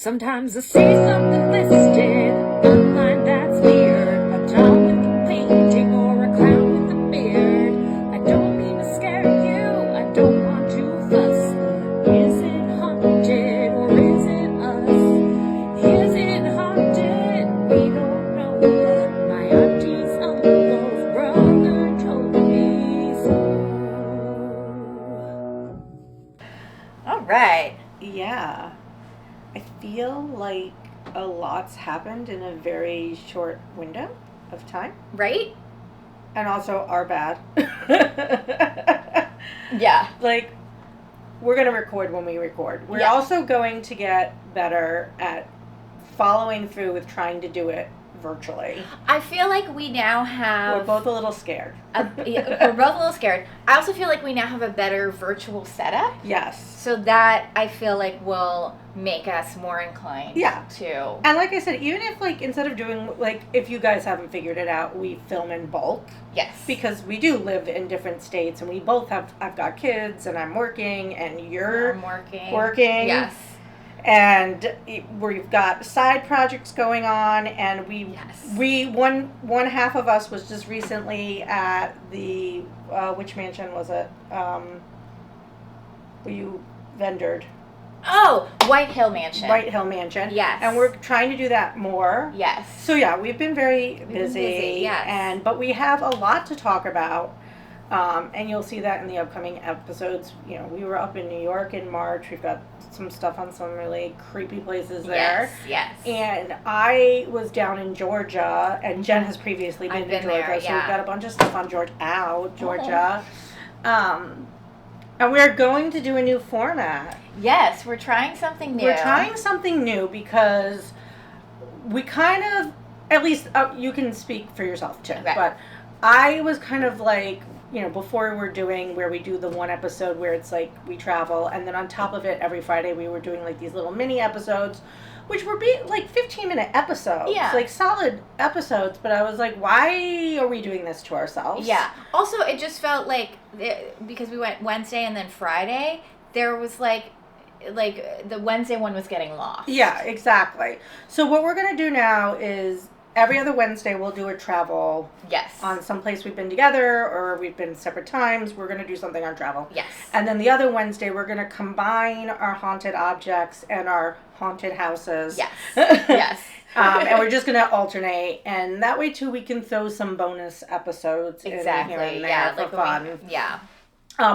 Sometimes I see something listed online that's weird. A doll with a painting or a clown with a beard. I don't mean to scare you, I don't want to fuss. But is it haunted or is it us? Is it haunted? We don't know. But my auntie's uncle's brother told me so. All right. Yeah. I feel like a lot's happened in a very short window of time. Right? And also are bad. Yeah. Like, we're going to record when we record. We're Yeah. also going to get better at following through with trying to do it virtually. I feel like we now have... We're both a little scared. We're both a little scared. I also feel like we now have a better virtual setup. Yes. So that, I feel like, will make us more inclined to... And like I said, even if, like, instead of doing, like, if you guys haven't figured it out, we film in bulk. Yes. Because we do live in different states, and we both have, I've got kids, and I'm working, and you're I'm working. Yes. And we've got side projects going on, and one half of us was just recently at the, which mansion was it? Where you vendored. Oh, White Hill Mansion. White Hill Mansion. Yes. And we're trying to do that more. Yes. So yeah, we've been very busy. Yes. But we have a lot to talk about. And you'll see that in the upcoming episodes. You know, we were up in New York in March. We've got some stuff on some really creepy places there. Yes. And I was down in Georgia, and Jen has previously been to Georgia. There, so we've got a bunch of stuff on Georgia. And we're going to do a new format. Yes, we're trying something new. We're trying something new because we kind of, at least you can speak for yourself too, right. But I was kind of like, you know, before we're doing where we do the one episode where it's like we travel, and then on top of it every Friday we were doing like these little mini episodes, which were like 15-minute episodes, like solid episodes. But I was like, why are we doing this to ourselves? Yeah. Also, it just felt like because we went Wednesday and then Friday, there was like the Wednesday one was getting lost. Yeah, exactly. So what we're gonna do now is every other Wednesday we'll do a travel. Yes. On some place we've been together or we've been separate times. We're going to do something on travel. Yes. And then the other Wednesday we're going to combine our haunted objects and our haunted houses. Yes. Yes. And we're just going to alternate, and that way too we can throw some bonus episodes in here and there for fun.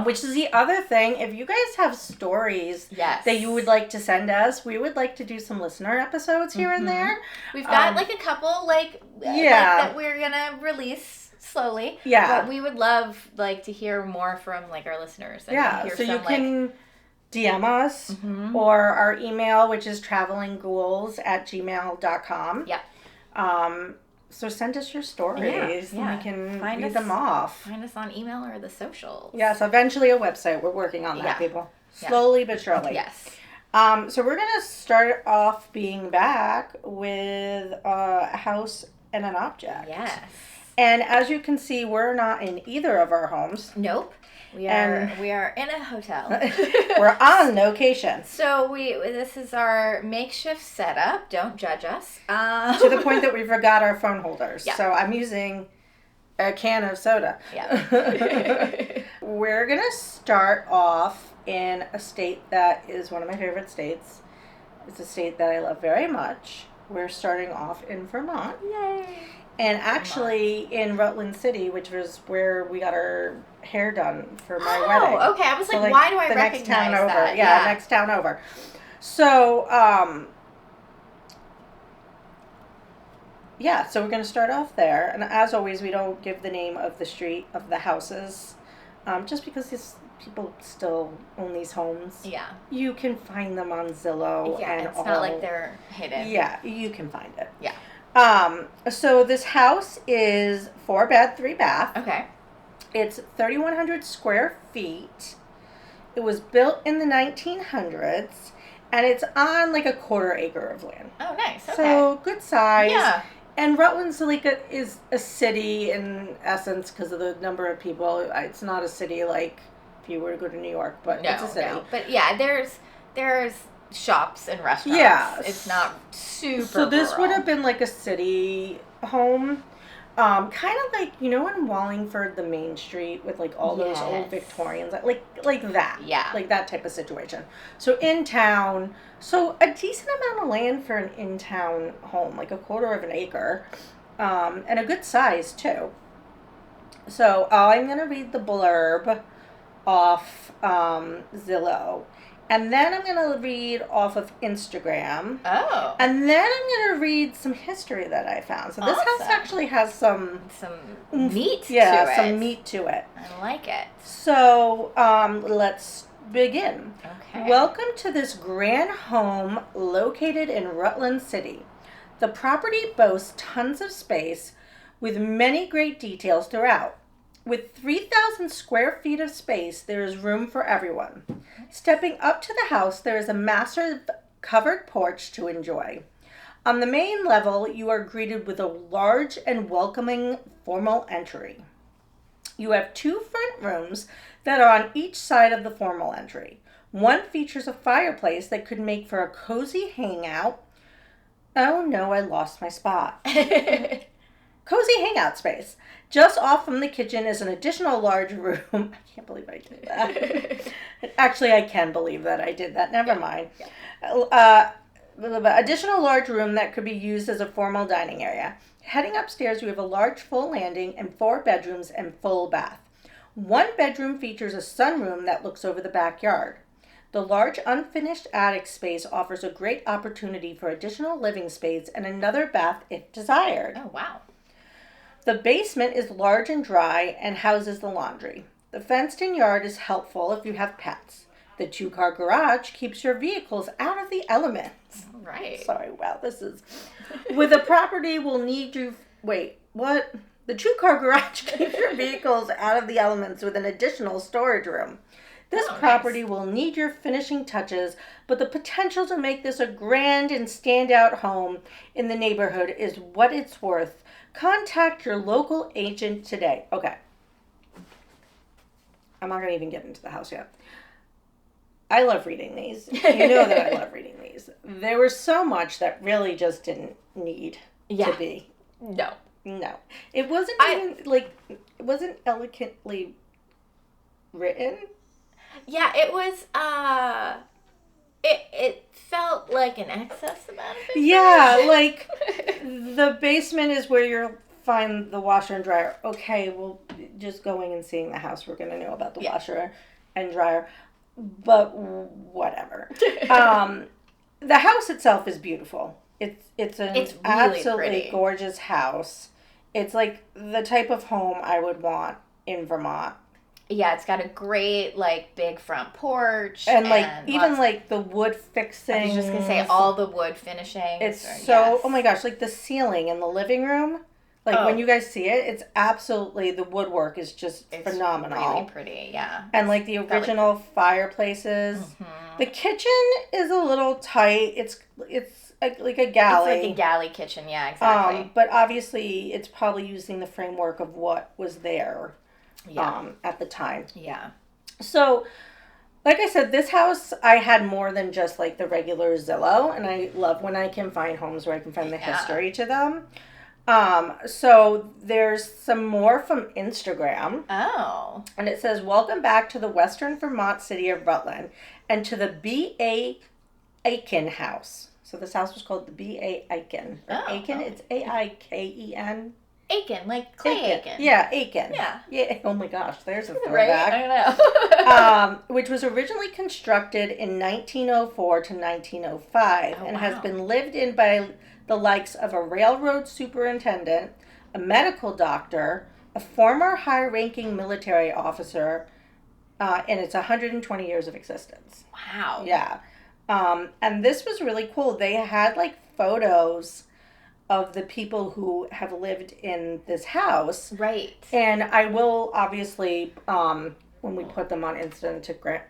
Which is the other thing. If you guys have stories that you would like to send us, we would like to do some listener episodes here and there. We've got like a couple that we're gonna release slowly. Yeah. But we would love to hear more from our listeners. And hear so some, you can DM us or our email, which is travelingghouls@gmail.com. Yeah. So send us your stories and we can read them off. Find us on email or the socials. Yes, eventually a website. We're working on that, people. Slowly but surely. Yes. So we're going to start off being back with a house and an object. Yes. And as you can see, we're not in either of our homes. Nope. We are in a hotel. We're on location. So this is our makeshift setup. Don't judge us. To the point that we forgot our phone holders. Yeah. So I'm using a can of soda. Yeah. We're going to start off in a state that is one of my favorite states. It's a state that I love very much. We're starting off in Vermont. Yay. And actually in Rutland City, which was where we got our hair done for my wedding. Oh, okay. I was like, why do I recognize next town over. that? Yeah, next town over. So, so we're going to start off there. And as always, we don't give the name of the street, of the houses, just because these people still own these homes. Yeah. You can find them on Zillow. Yeah, and it's not like they're hidden. Yeah, you can find it. Yeah. So this house is 4 bed, 3 bath. Okay. It's 3,100 square feet. It was built in the 1900s, and it's on like a 1/4 acre of land. Oh, nice. Okay. So good size. Yeah. And Rutland is a city in essence because of the number of people. It's not a city like if you were to go to New York, but it's a city. No. But yeah, there's shops and restaurants. Yeah. It's not super So this rural. would have been like a city home. Kind of like, you know, in Wallingford, the main street with like all those old Yes. Victorians, like that. Yeah. Like that type of situation. So in town, so a decent amount of land for an in-town home, like a quarter of an acre, and a good size too. So I'm gonna read the blurb off Zillow, and then I'm gonna read off of Instagram. Oh. And then I'm going to read some history that I found. So this house Awesome. actually has some meat to yeah, it. some meat to it. I like it. So let's begin. Okay. Welcome to this grand home located in Rutland City. The property boasts tons of space with many great details throughout. With 3,000 square feet of space, there is room for everyone. Stepping up to the house, there is a massive covered porch to enjoy. On the main level, you are greeted with a large and welcoming formal entry. You have 2 front rooms that are on each side of the formal entry. One features a fireplace that could make for a cozy hangout. Oh no, I lost my spot. Cozy hangout space. Just off from the kitchen is an additional large room. I can't believe I did that. Actually, I can believe that I did that. Never mind. Yeah. Additional large room that could be used as a formal dining area. Heading upstairs, you have a large full landing and 4 bedrooms and full bath. One bedroom features a sunroom that looks over the backyard. The large unfinished attic space offers a great opportunity for additional living space and another bath if desired. Oh, wow. The basement is large and dry and houses the laundry. The fenced-in yard is helpful if you have pets. The 2-car garage keeps your vehicles out of the elements. Right. Sorry, wow, this is... With a property will need you... Wait, what? The 2-car garage keeps your vehicles out of the elements with an additional storage room. This property will need your finishing touches, but the potential to make this a grand and standout home in the neighborhood is what it's worth. Contact your local agent today. Okay. I'm not going to even get into the house yet. I love reading these. You know that I love reading these. There was so much that really just didn't need to be. No. It wasn't even, it wasn't elegantly written. Yeah, it was, it felt like an excess amount of information. Yeah, like, the basement is where you'll find the washer and dryer. Okay, well, just going and seeing the house, we're going to know about the washer and dryer. But whatever. The house itself is beautiful. It's an really absolutely pretty. Gorgeous house. It's like the type of home I would want in Vermont. Yeah, it's got a great, big front porch. And, even, the wood fixings. I was just going to say, all the wood finishings. It's so, oh my gosh, the ceiling in the living room. When you guys see it, it's absolutely, the woodwork is just phenomenal. Really pretty, yeah. And, the original fireplaces. Mm-hmm. The kitchen is a little tight. It's like a galley. It's like a galley kitchen, yeah, exactly. But obviously, it's probably using the framework of what was there. At the time. Yeah. So, like I said, this house, I had more than just the regular Zillow, and I love when I can find homes where I can find the history to them. So there's some more from Instagram. Oh. And it says, welcome back to the Western Vermont city of Rutland and to the B.A. Aiken house. So this house was called the B.A. Aiken. Aiken, it's A-I-K-E-N. Aiken, like Clay Aiken. Yeah, Aiken. Yeah. Oh my gosh, there's a throwback. Right? I know. Which was originally constructed in 1904 to 1905 and has been lived in by the likes of a railroad superintendent, a medical doctor, a former high-ranking military officer, and it's 120 years of existence. Wow. Yeah. And this was really cool. They had photos of the people who have lived in this house. Right. And I will obviously, when we put them on Instagram.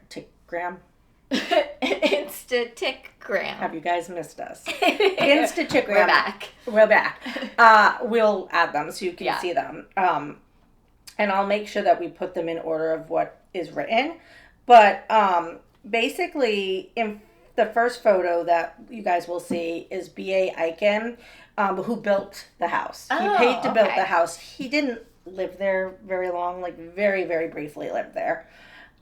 Instatickgram. Have you guys missed us? Instatickgram. We're back. We're back. We'll add them so you can see them. And I'll make sure that we put them in order of what is written. But basically, the first photo that you guys will see is B.A. Eichen, who built the house. He Oh, paid to build okay. the house. He didn't live there very long, like very, very briefly lived there.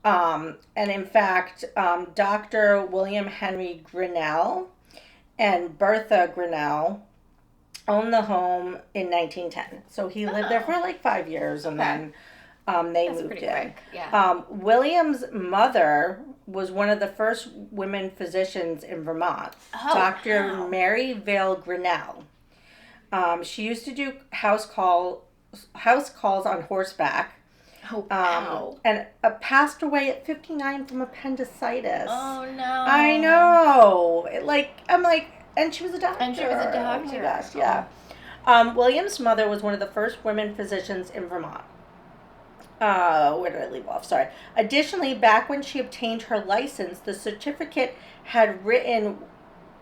And in fact, Dr. William Henry Grinnell and Bertha Grinnell owned the home in 1910. So he lived there Oh. for like 5 years, and Okay. then they That's moved pretty in. quick. Yeah. William's mother was one of the first women physicians in Vermont, Oh, Dr. wow. Mary Vale Grinnell. She used to do house calls on horseback, Oh, wow. and passed away at 59 from appendicitis. Oh, no. I know. I'm like, and she was a doctor. And she was a Oh my doctor. gosh, yeah. William's mother was one of the first women physicians in Vermont. Where did I leave off? Sorry. Additionally, back when she obtained her license, the certificate had written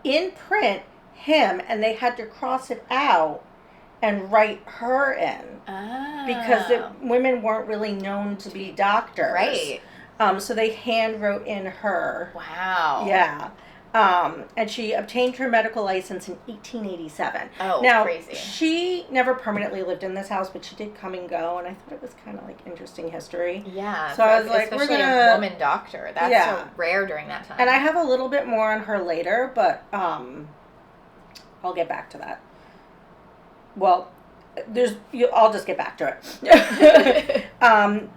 in print him, and they had to cross it out and write her in Oh. because women weren't really known to be doctors. Right. So they hand wrote in her. Wow. Yeah. And she obtained her medical license in 1887. Oh, now, crazy. she never permanently lived in this house, but she did come and go, and I thought it was kind of like interesting history. Yeah. So I was like, especially we're gonna- a woman doctor. That's Yeah. so rare during that time. And I have a little bit more on her later, but I'll get back to that. Well, I'll just get back to it.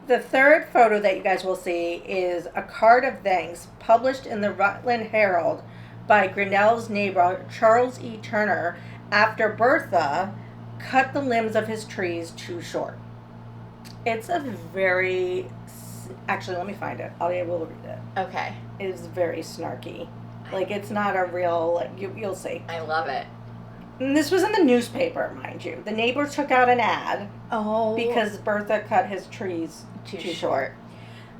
The third photo that you guys will see is a card of thanks published in the Rutland Herald by Grinnell's neighbor Charles E. Turner after Bertha cut the limbs of his trees too short. It's a very... Actually, let me find it. I'll be able to read it. Okay. It is very snarky. Like, it's not a real... Like, you'll see. I love it. And this was in the newspaper, mind you. The neighbor took out an ad Oh. because Bertha cut his trees too too short.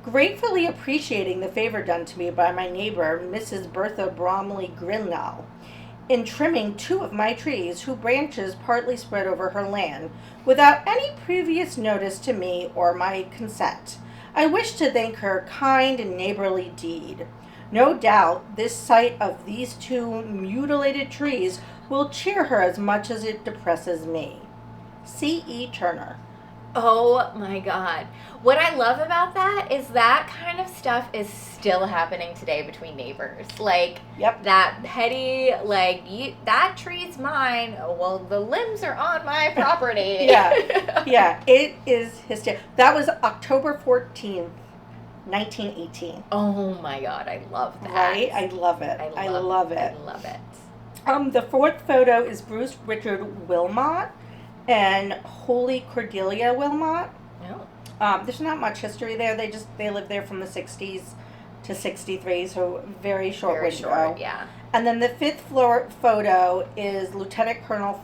Gratefully appreciating the favor done to me by my neighbor, Mrs. Bertha Bromley Grinnell, in trimming 2 of my trees, whose branches partly spread over her land, without any previous notice to me or my consent. I wish to thank her kind and neighborly deed. No doubt this sight of these 2 mutilated trees will cheer her as much as it depresses me. C.E. Turner. Oh my God. What I love about that is that kind of stuff is still happening today between neighbors. Like, Yep. that petty, like, that tree's mine. Oh, well, the limbs are on my property. Yeah. Yeah, it is hysterical. That was October 14th, 1918. Oh my God, I love that. Right? I love it. I love it. I love it. The fourth photo is Bruce Richard Wilmot and Holy Cordelia Wilmot. Oh. There's not much history there. They lived there from the 60s to 63, so very short Very window. short, yeah. And then the fifth floor photo is Lieutenant Colonel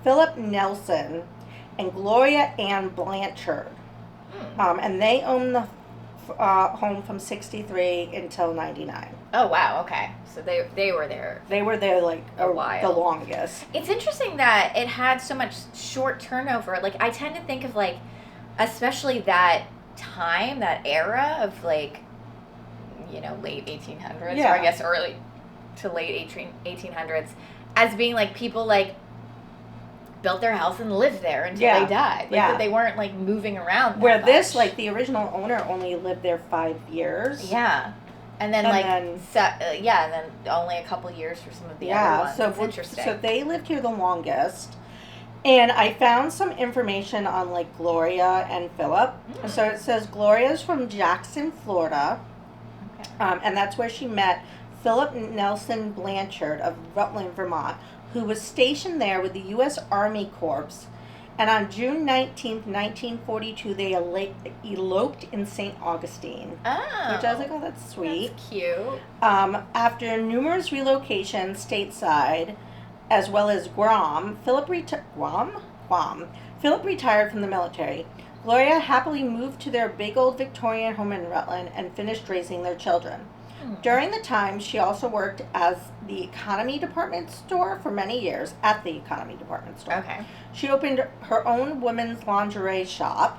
Philip Nelson and Gloria Ann Blanchard. And they owned the home from 63 until 99. Oh, wow, okay. So they were there. They were there like A while. the longest. It's interesting that it had so much short turnover. Like, I tend to think of, like, especially that time, that era of, like, you know, late 1800s, Yeah. or I guess early to late 1800s, as being, like, people, like, built their house and lived there until Yeah. they died. Like, Yeah. that they weren't, like, moving around that Where this, much. like, the original owner only lived there 5 years. Yeah. And then, And like, then- and then only a couple years for some of the other Yeah, ones. so It's interesting. So they lived here the longest. And I found some information on, like, Gloria and Philip. So it says Gloria's from Jackson, Florida. Okay. And that's where she met Philip Nelson Blanchard of Rutland, Vermont, who was stationed there with the U.S. Army Corps. And on June 19th, 1942, they eloped in St. Augustine. Oh. Which I was like, oh, that's sweet. That's cute. After numerous relocations stateside, as well as Guam, Philip retired from the military. Gloria happily moved to their big old Victorian home in Rutland and finished raising their children. During the time, she also worked as the economy department store for many years at the economy department store. Okay. She opened her own women's lingerie shop.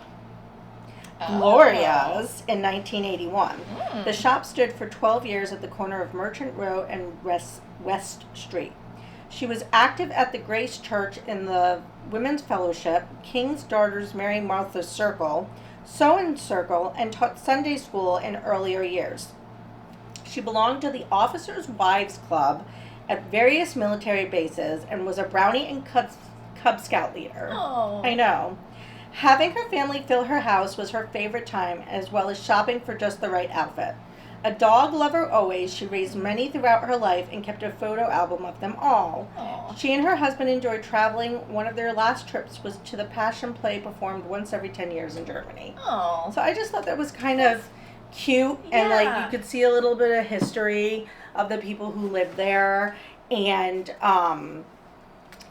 Gloria's in 1981. Mm. The shop stood for 12 years at the corner of Merchant Row and West Street. She was active at the Grace Church in the Women's Fellowship, King's Daughters Mary Martha's Circle, Sewing Circle, and taught Sunday school in earlier years. She belonged to the Officers' Wives Club at various military bases and was a Brownie and Cub Scout leader. Oh. I know. Having her family fill her house was her favorite time, as well as shopping for just the right outfit. A dog lover always, she raised many throughout her life and kept a photo album of them all. Aw. She and her husband enjoyed traveling. One of their last trips was to the Passion Play performed once every 10 years in Germany. Oh. So I just thought that was kind of cute, and like Yeah. you could see a little bit of history of the people who lived there, and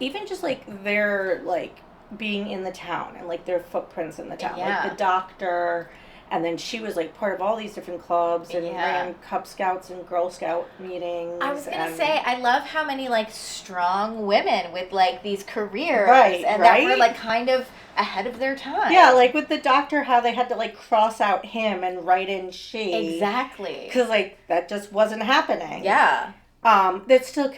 even just like their like being in the town and like their footprints in the town. Yeah. Like the doctor, and then she was like part of all these different clubs and Yeah. ran Cub Scouts and Girl Scout meetings. I was gonna and- say, I love how many like strong women with like these careers, Right, and that were right? like kind of ahead of their time. Yeah, like with the doctor, how they had to like cross out him and write in she. exactly. Because like that just wasn't happening. Yeah, That still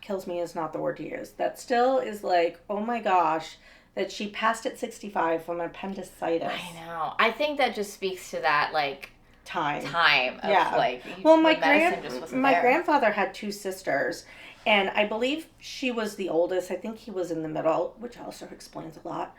kills me is not the word to use. That still is like, oh my gosh, that she passed at 65 from appendicitis. I know. I think that just speaks to that like Time. of Yeah. like Well, the medicine just wasn't my there. grandfather had two sisters, and I believe she was the oldest. I think he was in the middle, which also explains a lot.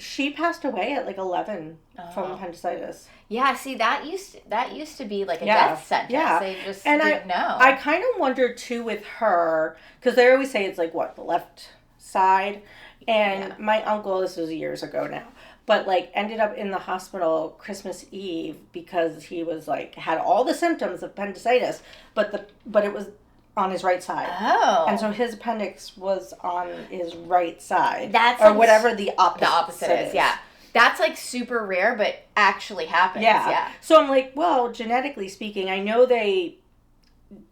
She passed away at like 11 from Oh. appendicitis. Yeah, see that used to be like a Yeah, death sentence. yeah. They just And didn't know. I kind of wonder too with her, because they always say it's like what, the left side, and Yeah. my uncle, this was years ago now, but like ended up in the hospital Christmas Eve because he was like had all the symptoms of appendicitis, but it was on his right side. Oh. And so his appendix was on his right side. That's or like whatever the opposite, the opposite is, yeah. That's like super rare, but actually happens. Yeah. Yeah. So I'm like, well, genetically speaking, I know they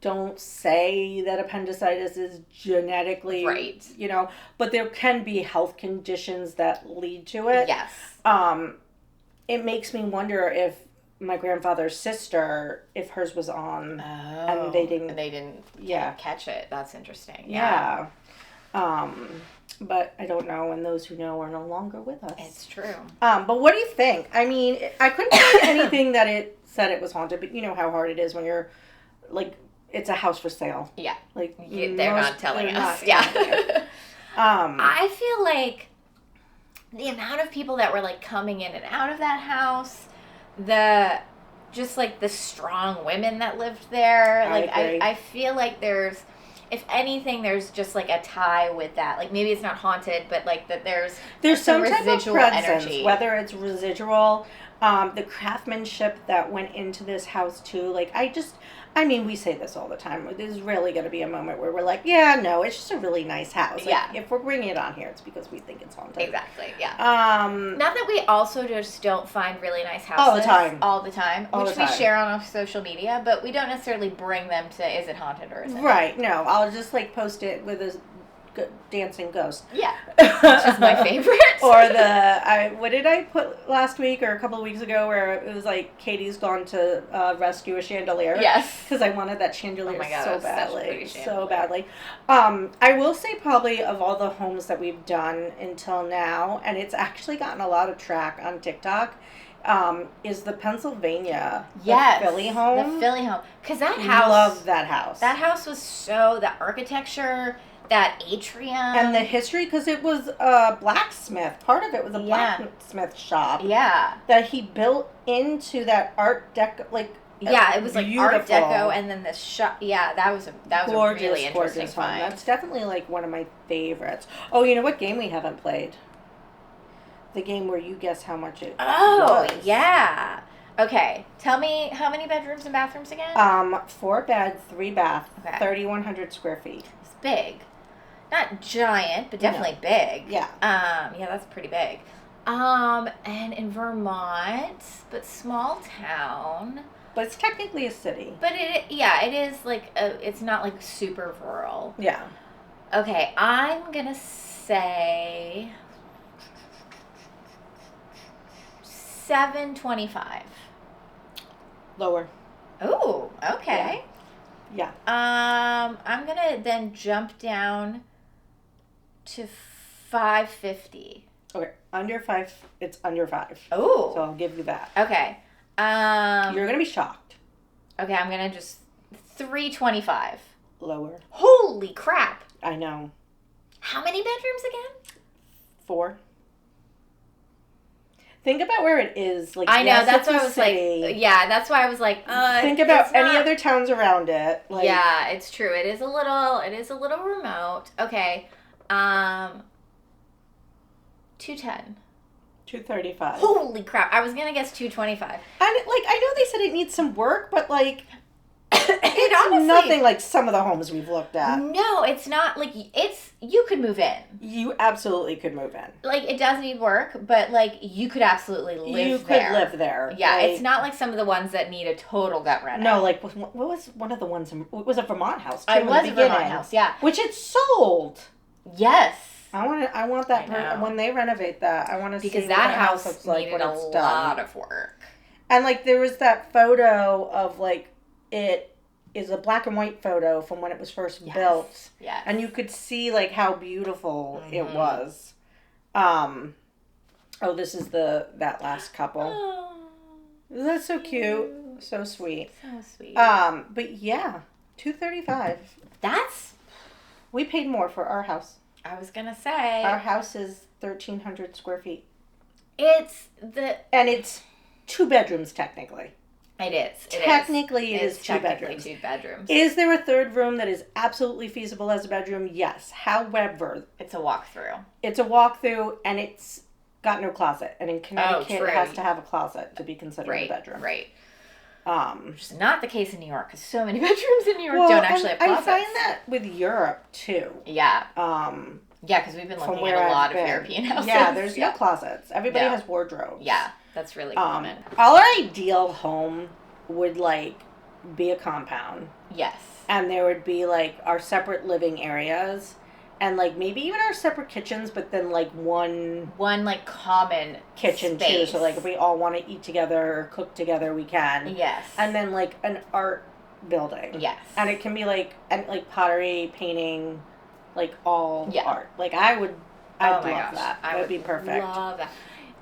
don't say that appendicitis is genetically, Right. you know, but there can be health conditions that lead to it. Yes. It makes me wonder if my grandfather's sister, if hers was on, Oh. they didn't- And they didn't yeah. catch it. That's interesting. Yeah. But I don't know, and those who know are no longer with us. It's true. But what do you think? I mean, I couldn't find anything that it said it was haunted, but you know how hard it is when you're, like, it's a house for sale. Yeah. Like, They're not telling they're us. not Yeah. telling you. I feel like the amount of people that were like coming in and out of that house, just like the strong women that lived there. I Like agree. I feel like there's, if anything, there's just like a tie with that. Like maybe it's not haunted, but like that there's some type of residual presence, energy. whether it's residual, the craftsmanship that went into this house too. Like I mean, we say this all the time. There's really going to be a moment where we're like, yeah, no, it's just a really nice house. Like, Yeah. if we're bringing it on here, it's because we think it's haunted. Exactly. Yeah. Not Not that we also just don't find really nice houses All the time. all the time, All which the we time. share on our social media, but we don't necessarily bring them to is it haunted or isn't it? Right. No, I'll just like post it with a dancing ghost. Yeah, which is my favorite. Or what did I put last week or a couple of weeks ago where it was like Katie's gone to rescue a chandelier. Yes. Because I wanted that chandelier Oh my God, so it was such a badly. pretty So chandelier. badly. I will say probably of all the homes that we've done until now, and it's actually gotten a lot of track on TikTok, is the Pennsylvania, Yes, the Philly home. The Philly home, because that house, Love that house. that house was so, the architecture, that atrium, And the history, because it was a blacksmith. Part of it was a Yeah. blacksmith shop yeah, that he built into that Art Deco, like yeah, it was like Art beautiful, Deco, and then the shop. Yeah, that was a gorgeous, really interesting gorgeous home. find. That's definitely like one of my favorites. Oh, you know what game we haven't played? The game where you guess how much it Oh was. yeah. Okay, tell me how many bedrooms and bathrooms again? 4 bed, 3 bath, Okay. 3,100 square feet. It's big. Not giant, but definitely big. Yeah. Yeah, that's pretty big. And in Vermont, but small town. But it's technically a city. But it is like it's not like super rural. Yeah. Okay, I'm gonna say 725. Lower. Ooh, okay. Yeah. I'm gonna then jump down to 550. Okay. Under 5. It's under 5. Ooh. So I'll give you that. Okay. You're gonna be shocked. Okay, I'm gonna just 325. Lower. Holy crap! I know. How many bedrooms again? 4. Think about where it is. Like, I know, yes, that's it's why a I was city. like, yeah, that's why I was like, Think about it's any not- other towns around it. Like, yeah, it's true. It is a little remote. Okay. 210. 235. Holy crap. I was going to guess 225. And, like, I know they said it needs some work, but, like, It's honestly nothing like some of the homes we've looked at. No, it's not like you could move in. You absolutely could move in. Like, it does need work, but like you could absolutely live You there. could live there. Yeah, like, it's not like some of the ones that need a total gut reno. No, like what was one of the ones? It was a Vermont house. Too, It in the was a Vermont beginning, house, yeah. which it sold. Yes. I want that I know. when they renovate that. I want to see Because what that the house looks like needed when a it's lot done. of work. And like there was that photo of like it is a black and white photo from when it was first built. Yeah. And you could see like how beautiful it Mhm. was. This is that last couple. Oh, That's so cute. So sweet. so sweet. But yeah, 235. That's, We paid more for our house. I was going to say, Our house is 1,300 square feet. it's And it's 2 bedrooms technically. it is. Technically, it is 2 technically bedrooms. 2 bedrooms. Is there a third room that is absolutely feasible as a bedroom? Yes. However, It's a walkthrough. it's a walkthrough and it's got no closet. And in Connecticut, true. it has to have a closet to be considered a bedroom. Right. Um, Which is not the case in New York, because so many bedrooms in New York well, don't actually have and closets. I find that with Europe too. Yeah. Um, Yeah, because we've been from looking where at a lot I've of been. European houses. Yeah, there's no closets. Everybody Yeah. has wardrobes. Yeah, that's really common. Our ideal home would like be a compound, Yes. and there would be like our separate living areas, and like maybe even our separate kitchens, but then like one One like common kitchen space. too. So like if we all want to eat together or cook together, we can. Yes. And then like an art building. Yes. And it can be like pottery, painting, like all Yeah. art. Like I'd Oh love my gosh, that. I That would would be perfect. Love that.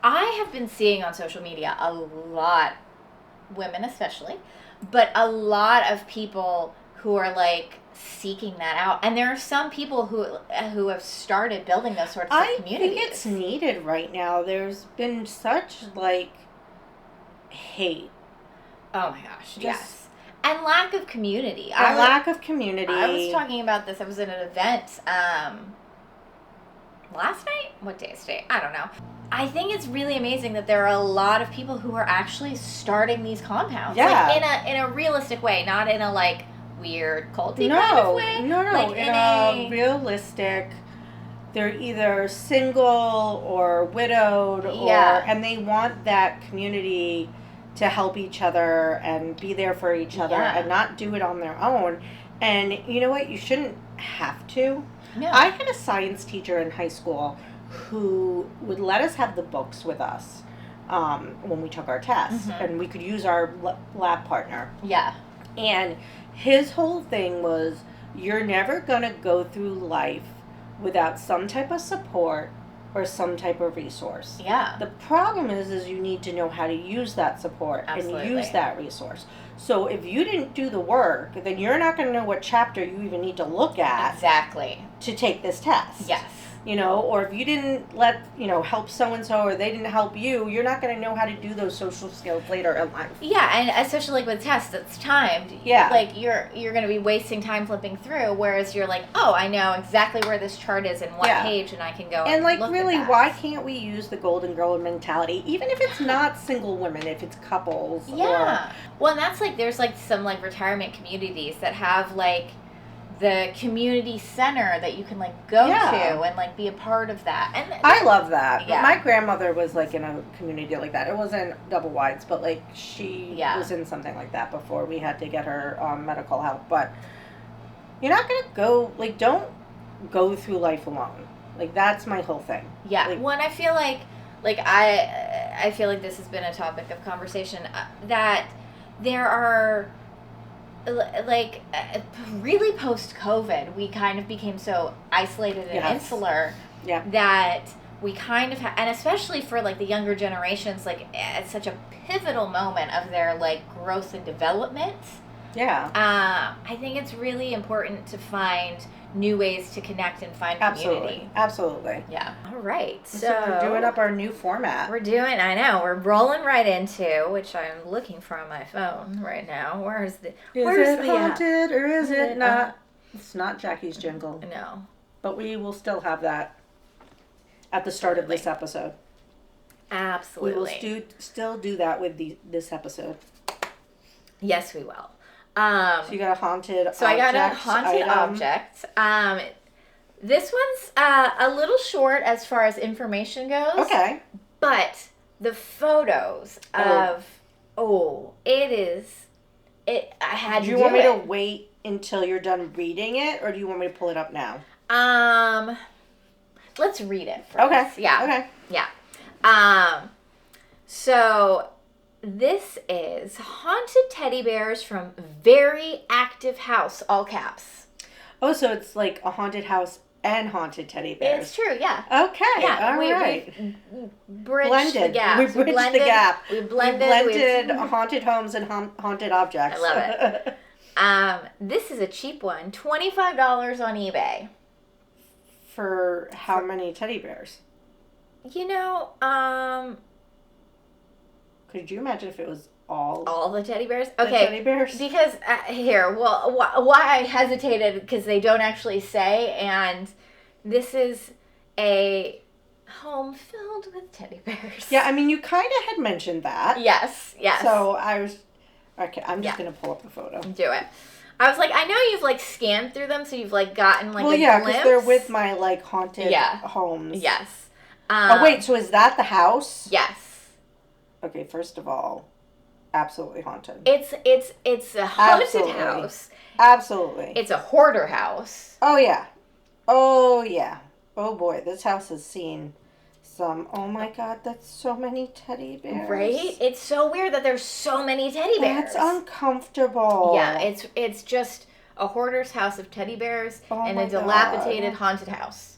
I have been seeing on social media a lot, women especially, but a lot of people who are like seeking that out, and there are some people who have started building those sorts of I communities. think it's needed right now. There's been such like hate, Oh my gosh, Just- yes, and lack of community. a lack of community. I was talking about this. I was at an event last night. What day is today? I don't know. I think it's really amazing that there are a lot of people who are actually starting these compounds. Yeah. Like in a realistic way, not in a like weird culty kind of way. No, Like in a realistic. They're either single or widowed, Yeah. and they want that community to help each other and be there for each other Yeah. and not do it on their own. And you know what? You shouldn't have to. No. I had a science teacher in high school who would let us have the books with us when we took our tests, Mhm. and we could use our lab partner. Yeah. And his whole thing was, you're never going to go through life without some type of support or some type of resource. Yeah. The problem is you need to know how to use that support Absolutely. and use that resource. So if you didn't do the work, then you're not going to know what chapter you even need to look at Exactly. to take this test. Yes. You know, or if you didn't help so-and-so, or they didn't help you, you're not going to know how to do those social skills later in life. Yeah, and especially like with tests, it's timed. Yeah. Like you're going to be wasting time flipping through, whereas you're like, oh, I know exactly where this chart is and what Yeah. page, and I can go And like look really, at that. why can't we use the golden girl mentality, even if it's not single women, if it's couples? Yeah. Well, and that's like there's like some like retirement communities that have like the community center that you can like go Yeah. to and like be a part of that. And I love that. Yeah. My grandmother was like in a community like that. It wasn't double wides, but like she Yeah. was in something like that before we had to get her medical help. But you're not gonna don't go through life alone. Like that's my whole thing. yeah. like- When I feel like like I feel like this has been a topic of conversation, that there are like really post COVID, we kind of became so isolated and Yes. insular Yeah. that we kind of and especially for like the younger generations, like it's such a pivotal moment of their like growth and development. Yeah. I think it's really important to find new ways to connect and find Absolutely. community. Absolutely. Yeah. All right. So we're doing up our new format. We're rolling right into, which I'm looking for on my phone right now. Where's Is it haunted or is it not? It's not Jackie's jingle. No. But we will still have that at the start of this episode. Absolutely. We will still do that with this episode. Yes, we will. So you got a haunted object. So I got a haunted object. This one's a little short as far as information goes. Okay. But the photos of I had Do to you do want me it. to wait until you're done reading it, or do you want me to pull it up now? Let's read it first. Okay. Yeah. Okay. Yeah. So this is haunted teddy bears from very active house, all caps. Oh, so it's like a haunted house and haunted teddy bears. It's true, yeah. Okay. Yeah, all right. We bridged the gap. We bridged the gap. We We blended. haunted homes and haunted objects. I love it. This is a cheap one. $25 on eBay. For how many teddy bears? You know, Could you imagine if it was all the teddy bears? the Okay. teddy bears? Because why I hesitated, because they don't actually say, and this is a home filled with teddy bears. Yeah, I mean, you kind of had mentioned that. Yes. So I was okay. I'm just Yeah. gonna pull up the photo. Do it. I was like, I know you've like scanned through them, so you've like gotten like Well, a yeah, glimpse. because they're with my like haunted Yeah. homes. Yes. Oh wait, so is that the house? Yes. Okay, first of all, absolutely haunted. It's a haunted Absolutely. house. Absolutely. It's a hoarder house. Oh yeah. Oh yeah. Oh boy, this house has seen some. Oh my God, that's so many teddy bears. Right? It's so weird that there's so many teddy bears. That's uncomfortable. Yeah, it's just a hoarder's house of teddy bears and my a dilapidated God. haunted house.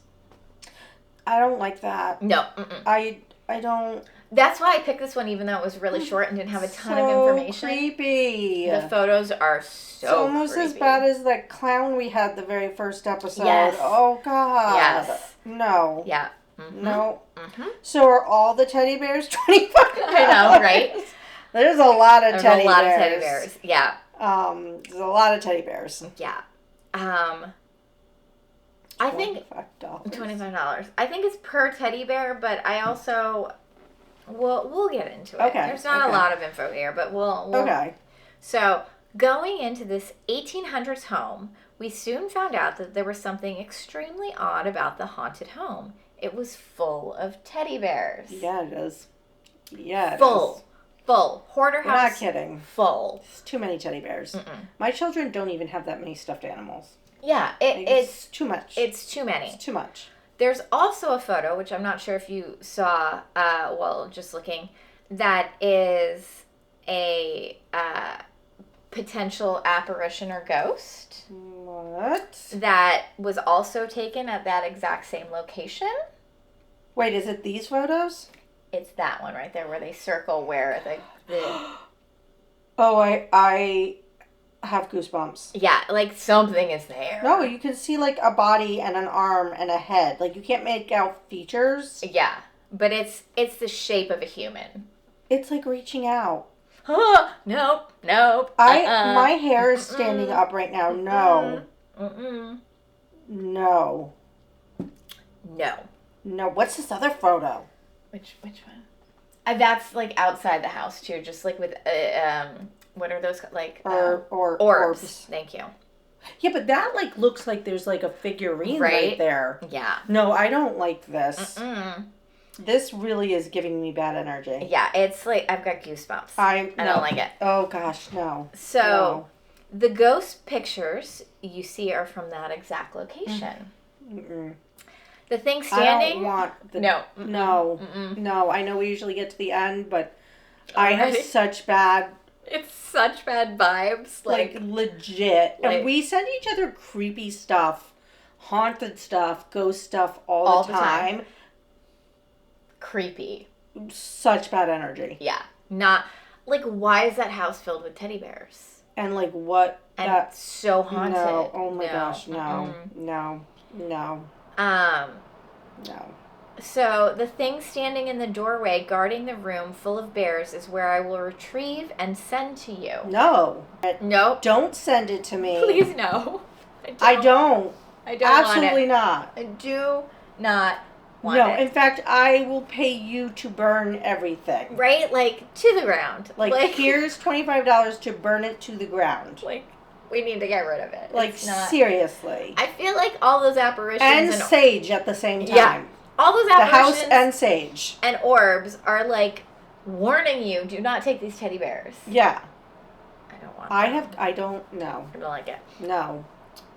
I don't like that. No. I don't. That's why I picked this one, even though it was really short and didn't have a ton of So information. creepy. The photos are so It's almost creepy. as bad as that clown we had the very first episode. Yes. Oh God. Yes. No. Yeah. Mm-hmm. No. Mm-hmm. So are all the teddy bears $25? I know, right? There's a lot of There's teddy a lot bears. of teddy bears. Yeah. There's a lot of teddy bears. Yeah. I think $25. I think it's per teddy bear, but I also we'll get into it. Okay, There's not a lot of info here, but we'll Okay. So, going into this 1800s home, we soon found out that there was something extremely odd about the haunted home. It was full of teddy bears. Yeah, it is. Yeah, it Full. is. Full. Hoarder You're house. not kidding. Full. It's too many teddy bears. Mm-mm. My children don't even have that many stuffed animals. Yeah, Like, it's too much. it's too many. It's too much. There's also a photo, which I'm not sure if you saw, just looking, that is a potential apparition or ghost What? that was also taken at that exact same location. Wait, is it these photos? It's that one right there where they circle where the Oh, I have goosebumps. yeah, like something is there. No, you can see like a body and an arm and a head. Like you can't make out features. Yeah, but it's the shape of a human. It's like reaching out. Nope. My hair is standing up right now. No. No. No. What's this other photo? Which one? That's like outside the house too, just like with what are those like? Or orbs. Thank you. Yeah, but that like looks like there's like a figurine right there. Yeah. No, I don't like this. This really is giving me bad energy. Yeah, it's like I've got goosebumps. I don't like it. Oh gosh, no. So the ghost pictures you see are from that exact location. The thing I standing. don't want the No. No. I know we usually get to the end, but I have Alrighty. such bad, It's such bad vibes. like legit. like- And we send each other creepy stuff, haunted stuff, ghost stuff all the time. Creepy. Such bad energy. Yeah. Not like, why is that house filled with teddy bears? And like what And that so haunted. No, oh my gosh, Mm-mm. no. No. So the thing standing in the doorway guarding the room full of bears is where I will retrieve and send to you. No. Nope. Don't send it to me. Please no. I don't. I don't want Absolutely it. not. I do not want No, it. in fact, I will pay you to burn everything. Right? Like, to the ground. Like here's $25 to burn it to the ground. Like, we need to get rid of it. Like, It's not, seriously. I feel like all those apparitions And sage at the same time. Yeah. all those The apparitions house and sage. and orbs are like warning you, do not take these teddy bears. Yeah. I don't want them. I don't know. I don't like it. No.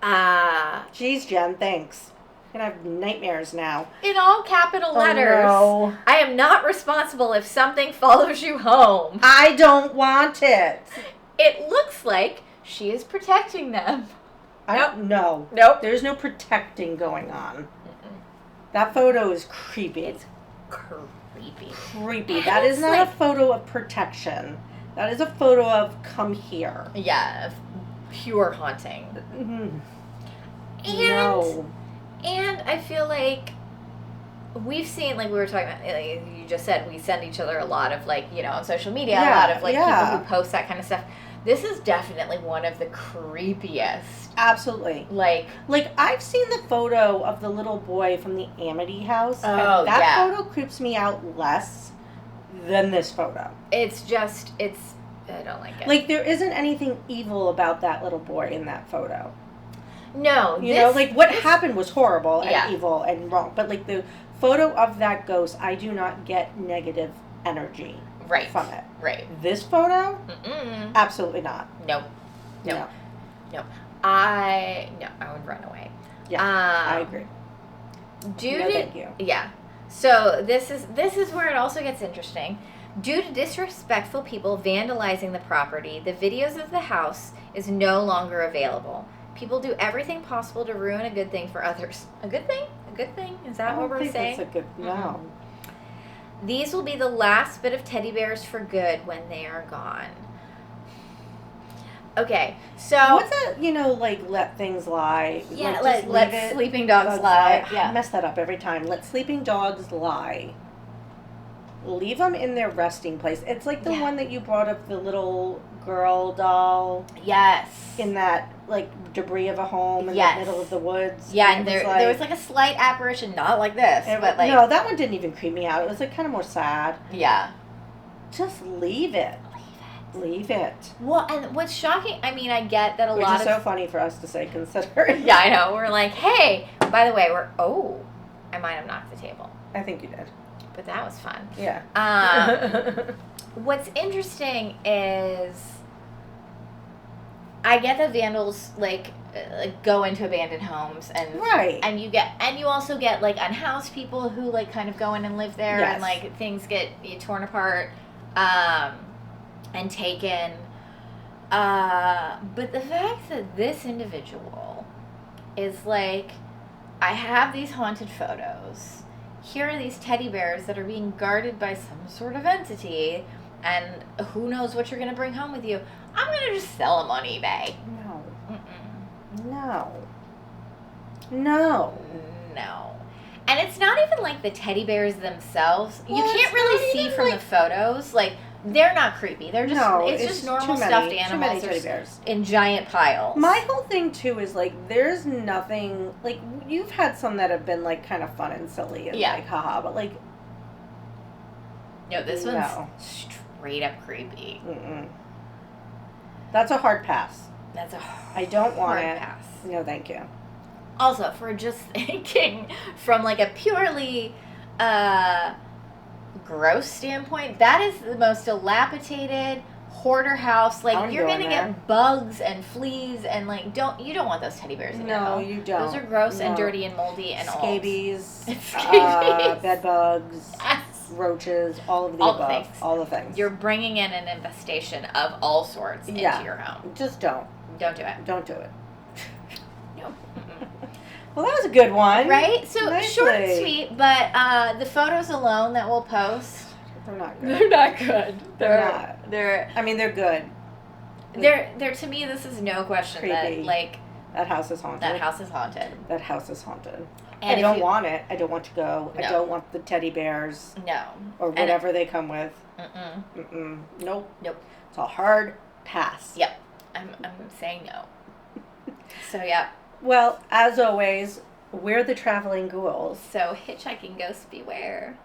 Ah. Jeez, Jen, thanks. I'm gonna have nightmares now. In all capital letters, Oh, no. I am not responsible if something follows you home. I don't want it. It looks like she is protecting them. I don't know. Nope. There's no protecting going on. That photo is creepy. It's creepy. Creepy. And That is it's not like- a photo of protection. That is a photo of come here. Yeah, of pure haunting. Mhm. And No. and I feel like we've seen, like we were talking about, like you just said, we send each other a lot of, like, you know, on social media, a Yeah, lot of like yeah. people who post that kind of stuff. This is definitely one of the creepiest. Absolutely. Like, I've seen the photo of the little boy from the Amity house. Oh, and that yeah. photo creeps me out less than this photo. it's just, it's, I don't like it. Like, there isn't anything evil about that little boy in that photo. no, You know, like, what this- happened was horrible and Yeah. evil and wrong. But, like, the photo of that ghost, I do not get negative energy right, from it. right. This photo, Mm-mm. absolutely not. Nope. No. I would run away. Yeah, I agree. Due No, to thank you. yeah, so this is where it also gets interesting. Due to disrespectful people vandalizing the property, the videos of the house is no longer available. People do everything possible to ruin a good thing for others. A good thing? A good thing? Is that what we're saying? That's a good no. These will be the last bit of teddy bears for good when they are gone. Okay, so What's that? You know, like let things lie. yeah, just let leave it. sleeping dogs lie. I Yeah. mess that up every time. Let sleeping dogs lie. Leave them in their resting place. It's like the Yeah. one that you brought up, the little girl doll Yes. in that like debris of a home in Yes. the middle of the woods. Yeah, And and it there was like a slight apparition, not like this, but like no, that one didn't even creep me out. It was like kind of more sad. yeah. Just leave it. Leave it. Well, and what's shocking, I mean, I get that a Which lot is of so funny for us to say, considering. yeah, I know. We're like, hey, by the way, I might have knocked the table, I think you did. but that was fun. Yeah. What's interesting is I get that vandals like go into abandoned homes and Right. and you also get like unhoused people who like kind of go in and live there Yes. and like things get torn apart and taken. But the fact that this individual is like, I have these haunted photos. Here are these teddy bears that are being guarded by some sort of entity, and who knows what you're going to bring home with you. I'm going to just sell them on eBay. No. Mm-mm. No. No. No. And it's not even like the teddy bears themselves. Well, you can't it's really not see even from like- the photos. Like, they're not creepy. They're just, No, it's just normal too many, stuffed Too many animals teddy bears. in giant piles. My whole thing too is like, there's nothing like you've had some that have been like kind of fun and silly and Yeah. like haha, but like No, this No. one's straight up creepy. mm-mm. That's a hard pass. That's a I don't want hard it. pass. No, thank you. Also, for just thinking from like a purely gross standpoint, that is the most dilapidated, hoarder house. I Like wouldn't you're go in gonna there. get bugs and fleas and like you don't want those teddy bears in your No, home. you don't. Those are gross and No. dirty and moldy and Scabies, Scabies. bed bugs, Yes. roaches, all of the All the above. things. All the things. You're bringing in an infestation of all sorts into your home. Just don't. Don't do it. Don't do it. No. Mm-mm. Well, that was a good one. Right? So short and Nicely. sweet, but the photos alone that we'll post, They're not good. they're not good. They're not. They're I mean, they're good. to me this is no question that Creepy. like That house is haunted. that house is haunted. That house is haunted. And I if don't you- want it. I don't want to go. I No. don't want the teddy bears No. or And- whatever they come with. Mm-mm. Mm-mm. Nope. Nope. It's a hard pass. Yep. I'm saying no. So yeah. Well, as always, we're the traveling ghouls. So hitchhiking ghosts beware.